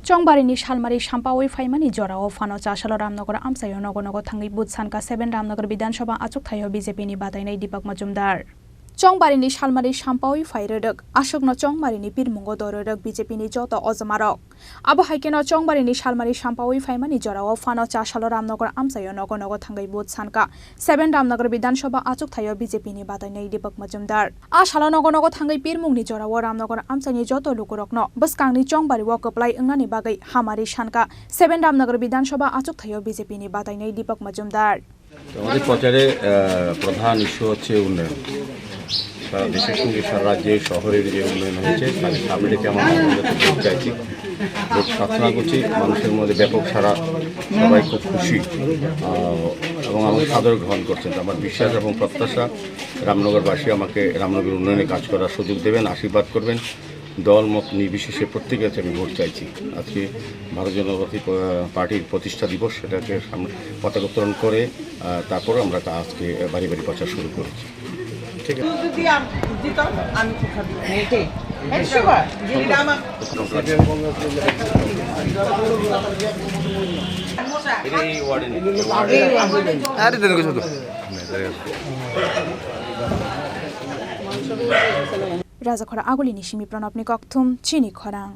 Chongbarini Shalmari Shampawi Faimani Jora of Fano Chasalo Ramnagar Amsayo Nogo Thangwi Vote Sanka 7 Ramnagar Vidansabha Achukthaini BJP batainai Depak Majumder. Chongbarini Shalmari Shampawi Fairedok, Ashokno Chongbarini Pirmungo Dorok BJP Joto Ozamarok. Abo Haikeno Chongbarini Shalmari Shampawi Faimani Jora of Fano Chasalo Ramnagar Amsayo Nogo Thangwi Vote Sanka 7 Ramnagar Vidansabha Achukthaini BJP batainai Depak Majumder. Ashalo Nogo Thangwi Pirmungni Jora Ramnagar Amsani Joto Lukurokno, Buskangni Chongbari Walk apply Ngani Bagai Hamari Shanka 7 Ramnagar Vidansabha Achukthaini BJP batainai Depak Majumder. আমাদের প্রচারে প্রধান issue হচ্ছে উন্নয়ন। সারা দেশের সঙ্গে সারা রাজ্যে শহরের যে উন্নয়ন হয়েছে তার সামনে রেখে আমরা ভোট চাইছি। ভোট প্রার্থনা করছি, মানুষের মধ্যে ব্যাপক সারা, সবাই খুব খুশি এবং আমাকে সাদর গ্রহণ করছেন। আমার বিশ্বাস এবং প্রত্যাশা রামনগরবাসী আমাকে রামনগরের উন্নয়নে কাজ করার সুযোগ দেবেন, আশীর্বাদ করবেন। দল মত নির্বিশেষে প্রত্যেকের কাছে আমি ভোট চাইছি। আজকে ভারতীয় জনতা পার্টির প্রতিষ্ঠা দিবস, সেটাকে সামনে পতাকা উত্তোলন করে তারপর আমরা আজকে বাড়ি বাড়ি প্রচার শুরু করেছি। ঠিক আছে, Raza Khorang Aguli Nishimi Pranapni Kokthum Chini Khorang.